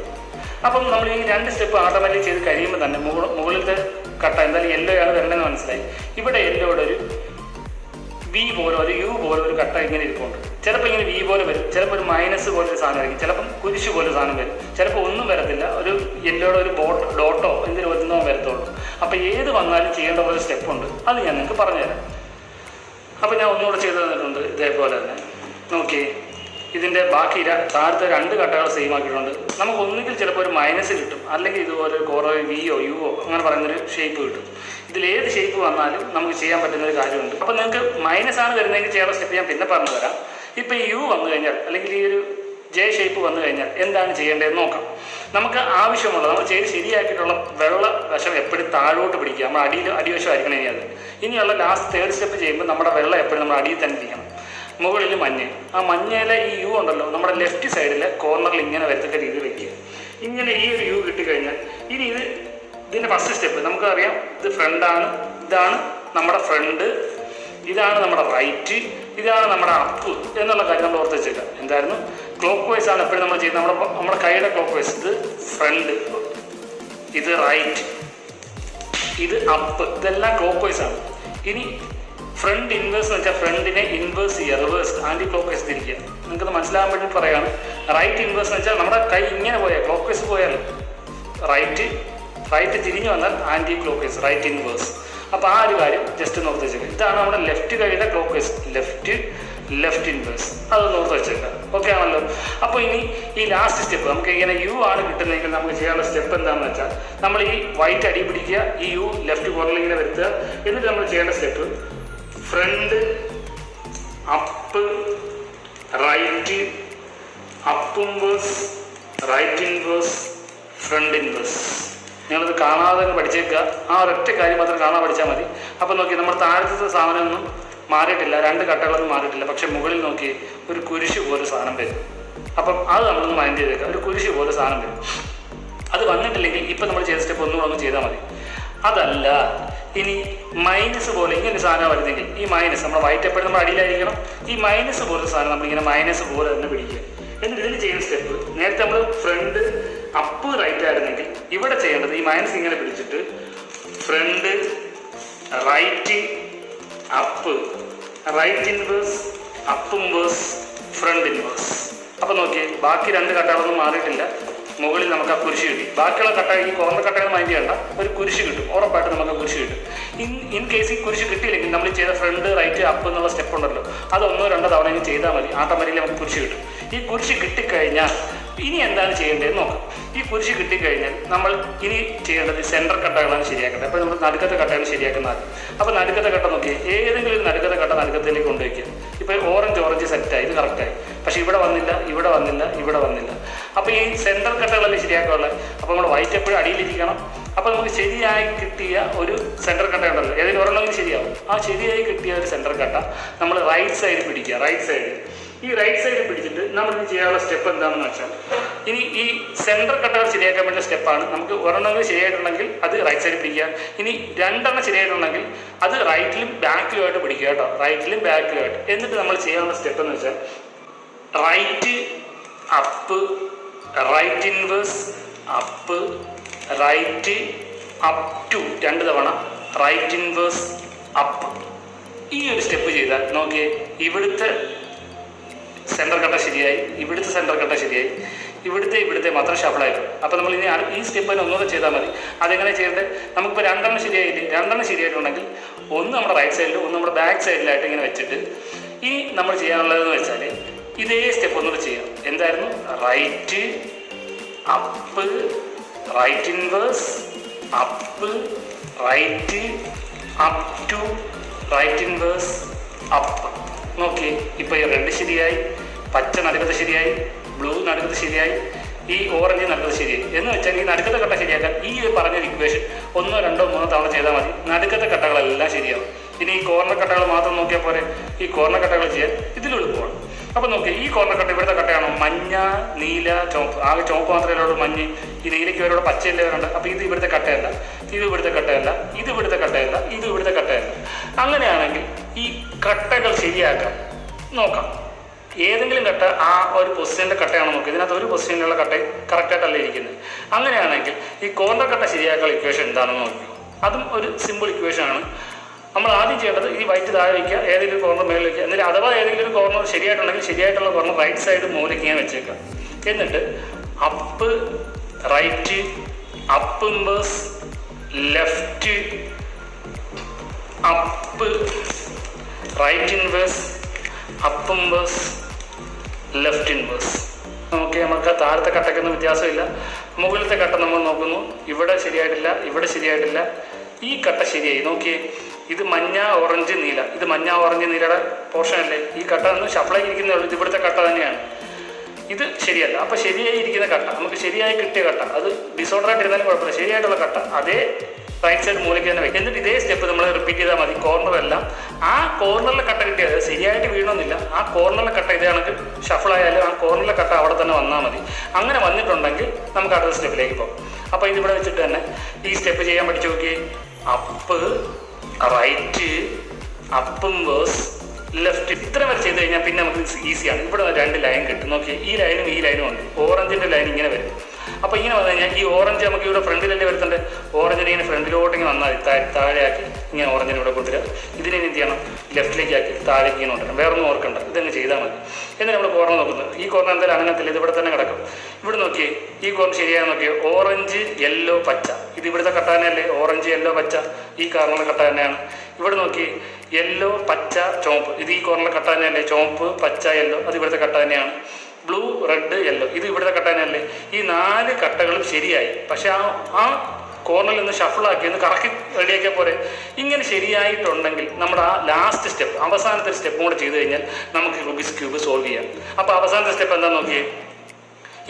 അപ്പം നമ്മൾ ഈ 2 സ്റ്റെപ്പ് ഓട്ടോമാറ്റിക് ചെയ്ത് കഴിയുമ്പോൾ തന്നെ മുകളിലത്തെ കട്ട എന്തായാലും യെല്ലോ ആണ് വരണമെന്ന് മനസ്സിലായി. ഇവിടെ യെല്ലോയുടെ ഒരു വി പോലെ, ഒരു യു പോലെ ഒരു കട്ട ഇങ്ങനെ ഇരിപ്പുണ്ട്. ചിലപ്പോൾ ഇങ്ങനെ വി പോലെ വരും, ചിലപ്പോൾ ഒരു മൈനസ് പോലെ ഒരു സാധനം ആയിരിക്കും, ചിലപ്പം കുരിശ് പോലെ സാധനം വരും, ചിലപ്പോൾ ഒന്നും വരത്തില്ല, ഒരു യെല്ലോയുടെ ഒരു ഡോട്ടോ എന്തിനും ഒന്നോ വരത്തുള്ളൂ. അപ്പോൾ ഏത് വന്നാലും ചെയ്യേണ്ട ഒരു സ്റ്റെപ്പുണ്ട്, അത് ഞാൻ നിങ്ങൾക്ക് പറഞ്ഞുതരാം. അപ്പോൾ ഞാൻ ഒന്നുകൂടെ ചെയ്ത് തന്നിട്ടുണ്ട് ഇതേപോലെ തന്നെ. നോക്കി, ഇതിൻ്റെ ബാക്കി താഴത്തെ 2 കട്ടകൾ സെയിം ആക്കിയിട്ടുണ്ട്. നമുക്ക് ഒന്നുകിൽ ചിലപ്പോൾ ഒരു മൈനസ് കിട്ടും, അല്ലെങ്കിൽ ഇതുപോലെ കുറേ വിയോ യുവോ അങ്ങനെ പറയുന്നൊരു ഷേപ്പ് കിട്ടും. ഇതിലേത് ഷേപ്പ് വന്നാലും നമുക്ക് ചെയ്യാൻ പറ്റുന്നൊരു കാര്യമുണ്ട്. അപ്പോൾ നിങ്ങൾക്ക് മൈനസ് ആണ് വരുന്നതെങ്കിൽ ചെയ്യാനുള്ള സ്റ്റെപ്പ് ഞാൻ പിന്നെ പറഞ്ഞു തരാം. ഇപ്പോൾ ഈ യു വന്നു കഴിഞ്ഞാൽ, അല്ലെങ്കിൽ ഈ ഒരു ജെ ഷേപ്പ് വന്നു കഴിഞ്ഞാൽ എന്താണ് ചെയ്യേണ്ടതെന്ന് നോക്കാം. നമുക്ക് ആവശ്യമുള്ള, നമ്മൾ ചെയ്ത് ശരിയാക്കിയിട്ടുള്ള വെള്ള വശം എപ്പോഴും താഴോട്ട് പിടിക്കുക. നമ്മൾ അടിവശമായിരിക്കണം. ഇനി അത് ഇനിയുള്ള ലാസ്റ്റ് 3rd സ്റ്റെപ്പ് ചെയ്യുമ്പോൾ നമ്മുടെ വെള്ളം എപ്പോഴും നമ്മൾ അടിയിൽ തന്നെ ഇരിക്കണം. മുകളിൽ മഞ്ഞ, ആ മഞ്ഞയിലെ ഈ യു ഉണ്ടല്ലോ, നമ്മുടെ ലെഫ്റ്റ് സൈഡിലെ കോർണറിൽ ഇങ്ങനെ വരത്തക്ക രീതിയിൽ വയ്ക്കുക. ഇങ്ങനെ ഈ ഒരു യു കിട്ടിക്കഴിഞ്ഞാൽ ഇനി ഇതിൻ്റെ ഫസ്റ്റ് സ്റ്റെപ്പ് നമുക്കറിയാം. ഇത് ഫ്രണ്ടാണ്, ഇതാണ് നമ്മുടെ ഫ്രണ്ട്, ഇതാണ് നമ്മുടെ റൈറ്റ്, ഇതാണ് നമ്മുടെ അപ്പ് എന്നുള്ള കാര്യം നമ്മൾ ഓർത്ത് വെച്ചേക്കാം. എന്തായിരുന്നു? ക്ലോക്ക് വൈസ് ആണ് എപ്പോഴും നമ്മൾ ചെയ്യുന്നത്. നമ്മുടെ കൈയുടെ ക്ലോക്ക് വൈസ്. ഇത് ഫ്രണ്ട്, ഇത് റൈറ്റ്, ഇത് അപ്പ്, ഇതെല്ലാം ക്ലോക്ക് വൈസ് ആണ്. ഇനി ഫ്രണ്ട് ഇൻവേഴ്സ് എന്ന് വെച്ചാൽ ഫ്രണ്ടിനെ ഇൻവേഴ്സ് ചെയ്യുക, റിവേഴ്സ് ആൻറ്റി ക്ലോക്ക് വൈസ് തിരിക്കുക. നിങ്ങൾക്കത് മനസ്സിലാകാൻ വേണ്ടി പറയുകയാണ്. റൈറ്റ് ഇൻവേഴ്സ് എന്ന് വെച്ചാൽ നമ്മുടെ കൈ ഇങ്ങനെ പോയാൽ, ക്ലോക്ക് വൈസ് പോയാൽ റൈറ്റ് തിരിഞ്ഞു വന്നാൽ anticlockwise, right inverse. അപ്പോൾ ആ ഒരു കാര്യം ജസ്റ്റ് നോർത്ത് വെച്ചേക്കാം. ഇതാണ് നമ്മുടെ ലെഫ്റ്റ് കൈയുടെ ക്ലോക്ക് വൈസ്, ലെഫ്റ്റ് ഇൻവേഴ്സ്. അത് നോർത്ത് വെച്ചേക്കാം. ഓക്കെ ആണല്ലോ. അപ്പോൾ ഇനി ഈ ലാസ്റ്റ് സ്റ്റെപ്പ് നമുക്ക് ഇങ്ങനെ യു ആണ് കിട്ടുന്നതെങ്കിൽ നമുക്ക് ചെയ്യാനുള്ള സ്റ്റെപ്പ് എന്താണെന്ന് വെച്ചാൽ, നമ്മൾ ഈ വൈറ്റ് അടി പിടിക്കുക, ഈ യു ലെഫ്റ്റ് കോർണറിൽ ഇങ്ങനെ വരുത്തുക. എന്നിട്ട് നമ്മൾ ചെയ്യേണ്ട step front, up, right, up inverse, right inverse, front inverse. നിങ്ങളത് കാണാതെ പഠിച്ചേക്കുക. ആ ഒരൊറ്റ കാര്യം മാത്രം കാണാൻ പഠിച്ചാൽ മതി. അപ്പം നോക്കി, നമ്മൾ താഴത്തെ സാധനമൊന്നും മാറിയിട്ടില്ല, 2 കട്ടകളൊന്നും മാറിയിട്ടില്ല. പക്ഷെ മുകളിൽ നോക്കി ഒരു കുരിശ് പോലെ സാധനം വരും. അപ്പം അത് നമ്മളൊന്ന് മൈൻഡ് ചെയ്തേക്കാം. ഒരു കുരിശ് പോലെ സാധനം വരും. അത് വന്നിട്ടില്ലെങ്കിൽ ഇപ്പം നമ്മൾ ചെയ്ത സ്റ്റെപ്പ് ഒന്നുകൂടെ ചെയ്താൽ മതി. അതല്ല, ഇനി മൈനസ് പോലെ ഇങ്ങനെ സാധനം വരുന്നെങ്കിൽ ഈ മൈനസ്, നമ്മുടെ വൈറ്റ് എപ്പോഴും നമ്മുടെ അടിയിലായിരിക്കണം. ഈ മൈനസ് പോലത്തെ സാധനം നമ്മളിങ്ങനെ മൈനസ് പോലെ തന്നെ പിടിക്കുക. എന്നിട്ട് ഇതിൽ ചെയ്യുന്ന സ്റ്റെപ്പ്, നേരത്തെ നമ്മൾ ഫ്രണ്ട് അപ്പ് റൈറ്റ് ആയിരുന്നെങ്കിൽ ഇവിടെ ചെയ്യേണ്ടത് ഈ മൈനസ് ഇങ്ങനെ പിടിച്ചിട്ട് front, right, up, right inverse, up inverse, front inverse. അപ്പം നോക്കി, ബാക്കി 2 കട്ടകളൊന്നും മാറിയിട്ടില്ല. മുകളിൽ നമുക്ക് ആ കുരിശ് കിട്ടി. ബാക്കിയുള്ള കട്ട, ഈ കോർണർ കട്ടകൾ മൈൻഡ് ചെയ്യേണ്ട, ഒരു കുരിശ് കിട്ടും. ഉറപ്പായിട്ട് നമുക്ക് കുരിശ് കിട്ടും. ഇൻ കേസ് ഈ കുരിശ് കിട്ടിയില്ലെങ്കിൽ നമ്മൾ ചെയ്ത ഫ്രണ്ട്, റൈറ്റ്, അപ്പ് എന്നുള്ള സ്റ്റെപ്പ് ഉണ്ടല്ലോ, അത് 1-2 തവണ ഇനി ചെയ്താൽ മതി. ഓട്ടോമാറ്റിക്കലി നമുക്ക് കുരിശ് കിട്ടും. ഈ കുരിശ് കിട്ടിക്കഴിഞ്ഞാൽ ഇനി എന്താണ് ചെയ്യേണ്ടതെന്ന് നോക്കാം. ഈ കുരിശ് കിട്ടിക്കഴിഞ്ഞാൽ നമ്മൾ ഇനി ചെയ്യേണ്ടത് സെൻറ്റർ കട്ടകളാണ് ശരിയാക്കേണ്ടത്. അപ്പോൾ നമ്മൾ നടുക്കത്തെ കട്ടകൾ ശരിയാക്കുന്നത്. അപ്പോൾ നടുക്കത്തെ കട്ട നോക്കി, ഏതെങ്കിലും നടുക്കത്തെ കട്ട നടുക്കത്തിലേക്ക് കൊണ്ടുവയ്ക്കുക. ഇപ്പോൾ ഓറഞ്ച് സെറ്റായി, ഇത് കറക്റ്റായി. പക്ഷേ ഇവിടെ വന്നില്ല. അപ്പോൾ ഈ സെൻറ്റർ കട്ടകളല്ലേ ശരിയാക്കാനുള്ളത്. അപ്പോൾ നമ്മൾ വൈറ്റ് എപ്പോഴും അടിയിലിരിക്കണം. അപ്പോൾ നമുക്ക് ശരിയായി കിട്ടിയ ഒരു സെൻറ്റർ കട്ട ഉണ്ടല്ലോ, ഏതെങ്കിലും ഒരെണ്ണമെങ്കിലും ശരിയാവും. ആ ശരിയായി കിട്ടിയ ഒരു സെൻറ്റർ കട്ട നമ്മൾ റൈറ്റ് സൈഡ് പിടിക്കുക. റൈറ്റ് സൈഡ് ഈ റൈറ്റ് സൈഡിൽ പിടിച്ചിട്ട് നമ്മളിത് ചെയ്യാനുള്ള സ്റ്റെപ്പ് എന്താണെന്ന് വെച്ചാൽ, ഇനി ഈ സെൻറ്റർ കട്ടകൾ ശരിയാക്കാൻ വേണ്ട സ്റ്റെപ്പാണ്. നമുക്ക് ഒരെണ്ണം ശരിയായിട്ടുണ്ടെങ്കിൽ അത് റൈറ്റ് സൈഡിൽ പിടിക്കുക. ഇനി രണ്ടെണ്ണം ശരിയായിട്ടുണ്ടെങ്കിൽ അത് റൈറ്റിലും ബാക്കിലുമായിട്ട് പിടിക്കുക കേട്ടോ, റൈറ്റിലും ബാക്കിലുമായിട്ട്. എന്നിട്ട് നമ്മൾ ചെയ്യാനുള്ള സ്റ്റെപ്പ് എന്ന് വെച്ചാൽ right up, right inverse up, right up two 2 തവണ റൈറ്റ് ഇൻവേഴ്സ് അപ്പ്. ഈ ഒരു സ്റ്റെപ്പ് ചെയ്താൽ നോക്കിയേ, ഇവിടുത്തെ സെൻറ്റർ കട്ട ശരിയായി, ഇവിടുത്തെ സെൻറ്റർ കട്ട ശരിയായി, ഇവിടുത്തെ മാത്രം ഷഫിളായിട്ടു. അപ്പോൾ നമ്മൾ ഇനി ഈ സ്റ്റെപ്പ് തന്നെ ഒന്നുകൂടെ ചെയ്താൽ മതി. അതെങ്ങനെ ചെയ്യേണ്ടത്? നമുക്കിപ്പോൾ 2 ശരിയായില്ലേ, 2 ശരിയായിട്ടുണ്ടെങ്കിൽ ഒന്ന് നമ്മുടെ റൈറ്റ് സൈഡിലും ഒന്ന് നമ്മുടെ ബാക്ക് സൈഡിലായിട്ട് ഇങ്ങനെ വെച്ചിട്ട് ഈ നമ്മൾ ചെയ്യാനുള്ളതെന്ന് വെച്ചാൽ ഇതേ സ്റ്റെപ്പ് ഒന്നുകൂടെ ചെയ്യാം. എന്തായിരുന്നു? Right up, right inverse up, right up two right inverse up. നോക്കി, ഇപ്പോൾ ഈ റെഡ് ശരിയായി, പച്ച നടുക്കത്ത് ശരിയായി, ബ്ലൂ നടുക്കത്ത് ശരിയായി, ഈ ഓറഞ്ച് നടുക്കത്ത് ശരിയായി. എന്ന് വെച്ചാൽ ഈ നടുക്കത്തെ കട്ട ശരിയാക്കാൻ ഈ പറഞ്ഞൊരു ഇക്വേഷൻ 1, 2, 3 തവണ ചെയ്താൽ മതി. നടുക്കത്തെ കട്ടകളെല്ലാം ശരിയാവും. ഇനി ഈ കോർണർ കട്ടകൾ മാത്രം നോക്കിയാൽ പോലെ ഈ കോർണർ കട്ടകൾ ചെയ്യാൻ ഇതിൽ എളുപ്പമാണ്. അപ്പോൾ നോക്കി, ഈ കോർണർ കട്ട ഇവിടുത്തെ കട്ടയാണോ? മഞ്ഞ, നീല, ചുവപ്പ്. ആകെ ചുവപ്പ് മാത്രമേ ഉള്ളൂ, മഞ്ഞ്. ഈ നീലയ്ക്ക് വരോട് പച്ചയല്ലേ വരുന്നുണ്ട്. അപ്പോൾ ഇത് ഇവിടുത്തെ കട്ടയല്ല, ഇത് ഇവിടുത്തെ കട്ടയല്ല, ഇത് ഇവിടുത്തെ കട്ടയല്ല, ഇത് ഇവിടുത്തെ കട്ടയല്ല. അങ്ങനെയാണെങ്കിൽ ഈ കട്ടകൾ ശരിയാക്കാം നോക്കാം. ഏതെങ്കിലും കട്ട ആ ഒരു പൊസിഷനിലെ കട്ടയാണോ നോക്കുക. ഇതിനകത്ത് ഒരു പൊസിഷനിലുള്ള കട്ട കറക്റ്റായിട്ടല്ല ഇരിക്കുന്നത്. അങ്ങനെയാണെങ്കിൽ ഈ കോർണർ കട്ട ശരിയാക്കാനുള്ള ഇക്വേഷൻ എന്താണെന്ന് നോക്കുക. അതും ഒരു സിമ്പിൾ ഇക്വേഷനാണ്. നമ്മൾ ആദ്യം ചെയ്യേണ്ടത് ഈ വൈറ്റ് താഴെ വയ്ക്കുക, ഏതെങ്കിലും കോർണർ മേളിൽ വയ്ക്കുക. എന്നിട്ട് അഥവാ ഏതെങ്കിലും ഒരു കോർണർ ശരിയായിട്ടുണ്ടെങ്കിൽ ശരിയായിട്ടുള്ള കോർണർ റൈറ്റ് സൈഡ് മൂലയ്ക്ക് ഞാൻ വെച്ചേക്കാം. എന്നിട്ട് up right, up inverse left, up right inverse, up inverse left inverse. Okay, നമുക്ക് താഴത്തെ കട്ടയ്ക്കൊന്നും വ്യത്യാസമില്ല. മുകളിലത്തെ കട്ട നമ്മൾ നോക്കുന്നു, ഇവിടെ ശരിയായിട്ടില്ല, ഇവിടെ ശരിയായിട്ടില്ല, ഈ കട്ട ശരിയായി. നോക്കിയേ, ഇത് മഞ്ഞ, ഓറഞ്ച്, നീല. ഇത് മഞ്ഞ, ഓറഞ്ച്, നീലയുടെ പോർഷൻ അല്ലേ. ഈ കട്ട ഒന്ന് ഷഫിളായി ഇരിക്കുന്നേ ഉള്ളൂ. ഇത് ഇവിടുത്തെ കട്ട തന്നെയാണ്. ഇത് ശരിയല്ല. അപ്പോൾ ശരിയായി ഇരിക്കുന്ന കട്ട, നമുക്ക് ശരിയായി കിട്ടിയ കട്ട, അത് ഡിസോർഡർ ആയിട്ട് ഇരുന്നാലും കുഴപ്പമില്ല, ശരിയായിട്ടുള്ള കട്ട അതേ റൈറ്റ് സൈഡ് മൂലയ്ക്ക് തന്നെ വയ്ക്കും. എന്നിട്ട് ഇതേ സ്റ്റെപ്പ് നമ്മൾ റിപ്പീറ്റ് ചെയ്താൽ മതി. കോർണറെല്ലാം ആ കോർണറിലെ കട്ട കിട്ടിയത് ശരിയായിട്ട് വീഴണമെന്നില്ല. ആ കോർണറിലെ കട്ട ഇതാണെങ്കിൽ ഷഫിളായാലും ആ കോർണറിലെ കട്ട അവിടെ തന്നെ വന്നാൽ മതി. അങ്ങനെ വന്നിട്ടുണ്ടെങ്കിൽ നമുക്ക് അടുത്ത സ്റ്റെപ്പിലേക്ക് പോകും. അപ്പോൾ ഇതിവിടെ വെച്ചിട്ട് തന്നെ ഈ സ്റ്റെപ്പ് ചെയ്യാൻ പഠിച്ചു നോക്കി. Up right, up inverse left. ഇത്ര വരെ ചെയ്ത് കഴിഞ്ഞാൽ പിന്നെ നമുക്ക് ഈസിയാണ്. ഇവിടെ 2 ലൈൻ കിട്ടും. നോക്കി, ഈ ലൈനും ഈ ലൈനും ഉണ്ട്. ഓറഞ്ചിൻ്റെ ലൈൻ ഇങ്ങനെ വരും. അപ്പോൾ ഇങ്ങനെ വന്നു കഴിഞ്ഞാൽ ഈ ഓറഞ്ച് നമുക്ക് ഇവിടെ ഫ്രണ്ടിലല്ലേ വരുന്നുണ്ട്. ഓറഞ്ചിനെ ഇങ്ങനെ ഫ്രണ്ടിലോട്ട് ഇങ്ങനെ വന്നാൽ താഴെയാക്കി ഇങ്ങനെ ഓറഞ്ചിനെ ഇവിടെ കൊണ്ടുവരിക. ഇതിനെ എന്ത് ചെയ്യണം? ലെഫ്റ്റിലേക്ക് ആക്കി താഴേക്ക് ഇങ്ങനെ കൊണ്ടുവരണം. വേറൊന്നും ഓർക്കണ്ട, ഇതങ്ങ് ചെയ്താൽ മതി. എന്നിട്ട് നമ്മൾ കോർണർ നോക്കുന്നത്, ഈ കോർണർ എന്തായാലും അങ്ങനത്തില്ല, ഇത് ഇവിടെ തന്നെ കിടക്കും. ഇവിടെ നോക്കിയേ, ഈ കോർണർ ശരിയാണെന്ന് നോക്കിയേ. ഓറഞ്ച്, യെല്ലോ, പച്ച. ഇത് ഇവിടുത്തെ കട്ട തന്നെയല്ലേ. ഓറഞ്ച്, യെല്ലോ, പച്ച ഈ കോർണറിലെ കട്ട തന്നെയാണ്. ഇവിടെ നോക്കി, യെല്ലോ, പച്ച, ചുവപ്പ്. ഇത് ഈ കോർണറിലെ കട്ട തന്നെയല്ലേ. ചുവപ്പ്, പച്ച, യെല്ലോ അത് ഇവിടുത്തെ കട്ട തന്നെയാണ്. ബ്ലൂ, റെഡ്, യെല്ലോ ഇത് ഇവിടുത്തെ കട്ട തന്നെയല്ലേ. ഈ 4 കട്ടകളും ശരിയായി. പക്ഷെ ആ കോർണറിൽ നിന്ന് ഷഫിളാക്കി ഒന്ന് കറക്കി റെഡിയാക്കിയാൽ പോലെ. ഇങ്ങനെ ശരിയായിട്ടുണ്ടെങ്കിൽ നമ്മുടെ ആ ലാസ്റ്റ് സ്റ്റെപ്പ്, അവസാനത്തെ സ്റ്റെപ്പും കൂടെ ചെയ്ത് കഴിഞ്ഞാൽ നമുക്ക് റൂബിക്സ് ക്യൂബ് സോൾവ് ചെയ്യാം. അപ്പോൾ അവസാനത്തെ സ്റ്റെപ്പ് എന്താണെന്ന് നോക്കിയേ.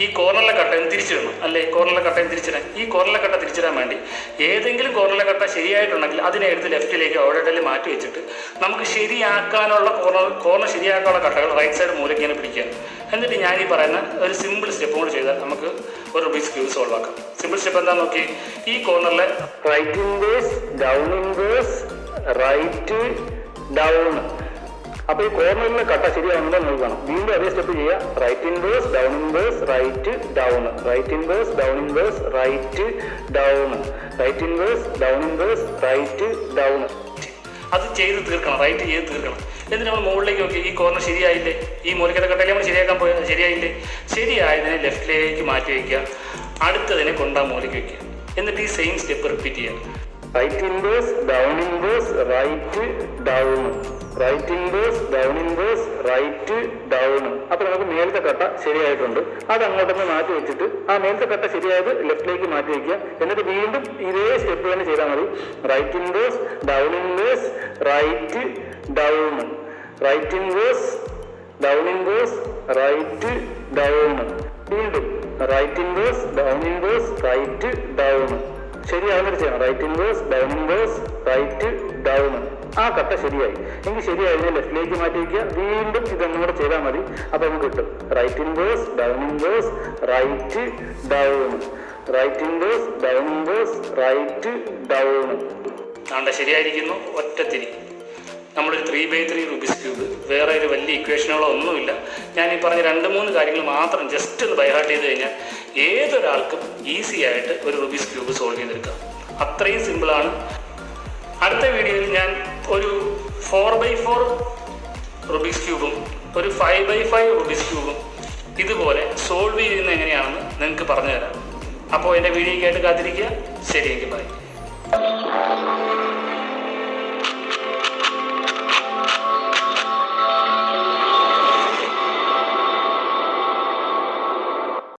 ഈ കോർണറിലെ കട്ടയും തിരിച്ചിടണം അല്ലേ. കോർണറിലെ കട്ടയും തിരിച്ചിടാൻ, ഈ കോർണറിലെ കട്ട തിരിച്ചിടാൻ വേണ്ടി ഏതെങ്കിലും കോർണറിലെ കട്ട ശരിയായിട്ടുണ്ടെങ്കിൽ അതിനെ എടുത്ത് ലെഫ്റ്റിലേക്ക് അവിടെ മാറ്റി വെച്ചിട്ട് നമുക്ക് ശരിയാക്കാനുള്ള കോർണർ ശരിയാക്കാനുള്ള കട്ടകൾ റൈറ്റ് സൈഡ് മൂലയ്ക്ക് ഇങ്ങനെ പിടിക്കുക. എന്നിട്ട് ഞാൻ ഈ പറയുന്ന ഒരു സിമ്പിൾ സ്റ്റെപ്പും കൂടി ചെയ്താൽ നമുക്ക് ഒരു റൂബിക്സ് ക്യൂബ് സോൾവ് ആക്കാം. സിമ്പിൾ സ്റ്റെപ്പ് എന്താണെന്ന് നോക്കി. ഈ കോർണറിലെ right inverse, down inverse, right down. അപ്പോൾ ഈ കോർണറിലെ കട്ട ശരിയാകുമ്പോൾ നോക്കണം. വീണ്ടും അതേ സ്റ്റെപ്പ് ചെയ്യുക. Right inverse, down inverse, right down, right inverse, down inverse, right down, right inverse, down inverse, right down. അത് ചെയ്ത് തീർക്കണം, റൈറ്റ് ചെയ്ത് തീർക്കണം. എന്നിട്ട് നമ്മൾ മുകളിലേക്ക് നോക്കി. ഈ കോർണർ ശരിയായില്ലേ. ഈ മൂലക്കത്തെ കട്ടയിൽ നമ്മൾ ശരിയാക്കാൻ പോയാൽ ശരിയായില്ലേ. ശരിയായതിനെ ലെഫ്റ്റിലേക്ക് മാറ്റി വയ്ക്കുക. അടുത്തതിനെ കൊണ്ടാ മൂലയ്ക്ക് വയ്ക്കുക. എന്നിട്ട് ഈ സെയിം സ്റ്റെപ്പ് റിപ്പീറ്റ് ചെയ്യുക. Right inverse, down inverse, right down, right inverse, down inverse, right down. അപ്പോൾ നമുക്ക് മേലത്തെ കട്ട ശരിയായിട്ടുണ്ട്. അത് അങ്ങോട്ടൊന്ന് മാറ്റി വെച്ചിട്ട് ആ മേലത്തെ കട്ട ശരിയായത് ലെഫ്റ്റിലേക്ക് മാറ്റി വയ്ക്കുക. എന്നിട്ട് വീണ്ടും ഇതേ സ്റ്റെപ്പ് തന്നെ ചെയ്താൽ മതി. Right inverse, down inverse, right down, right inverse, down inverse, right down. വീണ്ടും right inverse, down inverse, right down. ശരിയാവുന്നിട്ട് ചെയ്യണം. Right inverse, down inverse, right down. ആ കട്ട ശരിയായി. എങ്കിൽ ശരിയായി ലെഫ്റ്റിലേക്ക് മാറ്റി വയ്ക്കുക. വീണ്ടും ഇതൊന്നുകൂടെ ചെയ്താൽ മതി. അപ്പോൾ നമുക്ക് കിട്ടും right inverse, down inverse, right down, right inverse, down inverse, right down. ആണ്ട ശരിയായിരിക്കുന്നു. ഒറ്റത്തിരി നമ്മളൊരു 3x3 റൂബിക്സ് ക്യൂബ്, വേറെ ഒരു വലിയ ഇക്വേഷനുകളോ ഒന്നുമില്ല. ഞാൻ ഈ പറഞ്ഞ 2-3 കാര്യങ്ങൾ മാത്രം ജസ്റ്റ് ഒന്ന് ബൈഹാർട്ട് ചെയ്ത് കഴിഞ്ഞാൽ ഏതൊരാൾക്കും ഈസി ആയിട്ട് ഒരു റൂബിക്സ് ക്യൂബ് സോൾവ് ചെയ്തെടുക്കാം. അത്രയും സിമ്പിളാണ്. അടുത്ത വീഡിയോയിൽ ഞാൻ ഒരു 4x4 റൂബിക്സ് ക്യൂബും ഒരു 5x5 റൂബിക്സ് ക്യൂബും ഇതുപോലെ സോൾവ് ചെയ്യുന്നത് എങ്ങനെയാണെന്ന് നിങ്ങൾക്ക് പറഞ്ഞു തരാം. അപ്പോൾ എൻ്റെ വീഡിയോയ്ക്കായിട്ട് കാത്തിരിക്കുക. ശരി, എനിക്ക് ബൈ.